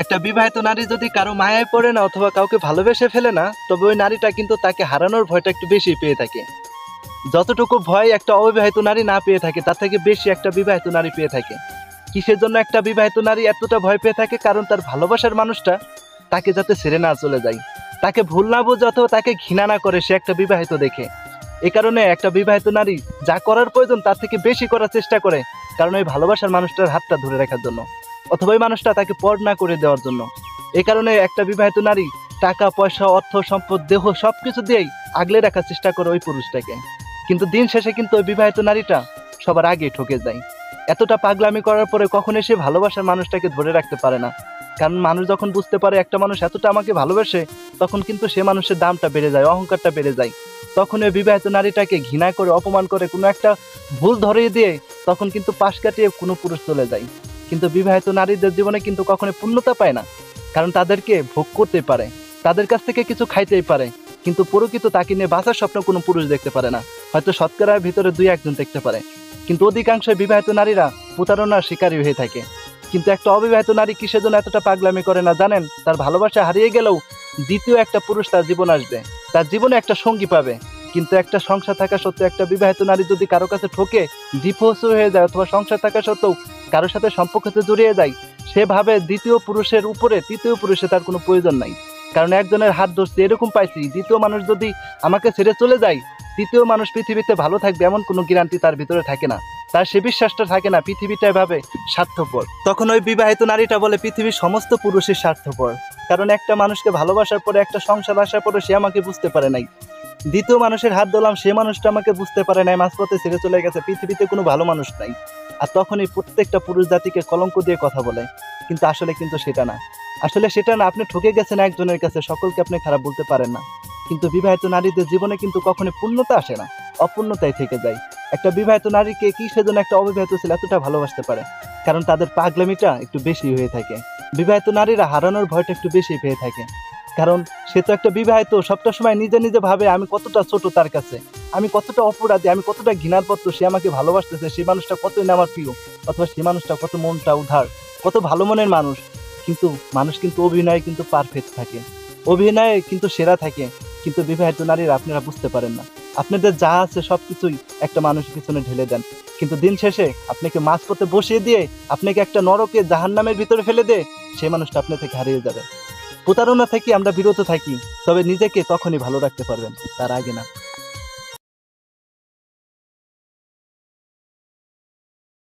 একটা বিবাহিত নারী যদি কারো মায়ায় পড়ে না অথবা কাউকে ভালোবেসে ফেলে না, তবে ওই নারীটা কিন্তু তাকে হারানোর ভয়টা একটু বেশি পেয়ে থাকে। যতটুকু ভয় একটা অবিবাহিত নারী না পেয়ে থাকে তার থেকে বেশি একটা বিবাহিত নারী পেয়ে থাকে। কিসের জন্য একটা বিবাহিত নারী এতটা ভয় পেয়ে থাকে? কারণ তার ভালোবাসার মানুষটা তাকে যাতে ছেড়ে না চলে যায়, তাকে ভুল না বোঝে অথবা তাকে ঘৃণা না করে সে একটা বিবাহিত দেখে। এ কারণে একটা বিবাহিত নারী যা করার প্রয়োজন তার থেকে বেশি করার চেষ্টা করে, কারণ ওই ভালোবাসার মানুষটার হাতটা ধরে রাখার জন্য অথবা ওই মানুষটা তাকে পর না করে দেওয়ার জন্য। এ কারণে একটা বিবাহিত নারী টাকা পয়সা অর্থ সম্পদ দেহ সবকিছু দিয়েই আগলে রাখার চেষ্টা করে ওই পুরুষটাকে। কিন্তু দিন শেষে কিন্তু ওই বিবাহিত নারীটা সবার আগে ঠকে যায়। এতটা পাগলামি করার পরে কখনোই সে ভালোবাসার মানুষটাকে ধরে রাখতে পারে না। কারণ মানুষ যখন বুঝতে পারে একটা মানুষ এতটা আমাকে ভালোবাসে, তখন কিন্তু সে মানুষের দামটা বেড়ে যায়, অহংকারটা বেড়ে যায়। তখন ওই বিবাহিত নারীটাকে ঘৃণা করে অপমান করে কোনো একটা ভুল ধরিয়ে দিয়ে তখন কিন্তু পাশ কাটিয়ে কোনো পুরুষ চলে যায়। কিন্তু বিবাহিত নারীদের জীবনে কিন্তু কখনো পূর্ণতা পায় না, কারণ তাদেরকে ভোগ করতে পারে, তাদের কাছ থেকে কিছু খাইতেই পারে, কিন্তু প্রকৃত তাকে নিয়ে বাঁচার স্বপ্ন কোনো পুরুষ দেখতে পারে না। হয়তো শতকরার ভিতরে 2-1 জন দেখতে পারে, কিন্তু অধিকাংশ বিবাহিত নারীরা প্রতারণার শিকারী হয়ে থাকে। কিন্তু একটা অবিবাহিত নারী কিসের জন্য এতটা পাগলামি করে না জানেন? তার ভালোবাসা হারিয়ে গেলেও দ্বিতীয় একটা পুরুষ তার জীবন আসবে, তার জীবনে একটা সঙ্গী পাবে। কিন্তু একটা সংসার থাকা সত্ত্বেও একটা বিবাহিত নারী যদি কারো কাছে ঠকে ডিভোর্স হয়ে যায় অথবা সংসার থাকা সত্ত্বেও কারোর সাথে সম্পর্কতে জড়িয়ে যায়, সে ভাবে দ্বিতীয় পুরুষের উপরে তৃতীয় পুরুষে তার কোনো প্রয়োজন নাই। কারণ একজনের হাত ধরছে এরকম পাইছি, দ্বিতীয় মানুষ যদি আমাকে ছেড়ে চলে যায়, তৃতীয় মানুষ পৃথিবীতে ভালো থাকবে এমন কোনো গ্যারান্টি তার ভিতরে থাকে না। তার সে বিশ্বাসটা থাকে না, পৃথিবীটা এভাবে স্বার্থপর। তখন ওই বিবাহিত নারীটা বলে পৃথিবীর সমস্ত পুরুষই স্বার্থপর, কারণ একটা মানুষকে ভালোবাসার পরে একটা সংসার আসার পরে সে আমাকে বুঝতে পারে নাই। দ্বিতীয় মানুষের হাত ধরলাম, সে মানুষটা আমাকে বুঝতে পারে নাই, মাঝপথে ছেড়ে চলে গেছে, পৃথিবীতে কোনো ভালো মানুষ নাই। আর তখনই প্রত্যেকটা পুরুষ জাতিকে কলঙ্ক দিয়ে কথা বলে। কিন্তু আসলে সেটা না, আপনি ঠকে গেছেন একজনের কাছে, সকলকে আপনি খারাপ বলতে পারেন না। কিন্তু বিবাহিত নারীদের জীবনে কিন্তু কখনো পূর্ণতা আসে না, অপূর্ণতাই থেকে যায়। একটা বিবাহিত নারীকে কি সেজন্য একটা অবিবাহিত ছেলে এতটা ভালোবাসতে পারে? কারণ তাদের পাগলামিটা একটু বেশি হয়ে থাকে। বিবাহিত নারীরা হারানোর ভয়টা একটু বেশি পেয়ে থাকে, কারণ সে তো একটা বিবাহিত, সবটা সময় নিজে নিজে ভাবে আমি কতটা ছোট তার কাছে, আমি কতটা অপরাধী, আমি কতটা ঘৃণার পত্র, সে আমাকে ভালোবাসতেছে, সেই মানুষটা কতই না আমার প্রিয়, অথবা সেই মানুষটা কত মনটা উধার, কত ভালো মনের মানুষ। কিন্তু মানুষ কিন্তু অভিনয়ে কিন্তু পারফেক্ট থাকে, অভিনয়ে কিন্তু সেরা থাকে। কিন্তু বিবাহিত নারীরা আপনারা বুঝতে পারেন না, আপনাদের যা আছে সবকিছুই একটা মানুষের পিছনে ঢেলে দেন, কিন্তু দিন শেষে আপনাকে মাঝপথে বসিয়ে দিয়ে আপনাকে একটা নরকে জাহান্নামের ভিতরে ফেলে দিয়ে সেই মানুষটা আপনার থেকে হারিয়ে যাবে। প্রতারণা থেকে আমরা বিরত থাকি, তবে নিজেকে তখনই ভালো রাখতে পারবেন, তার আগে না।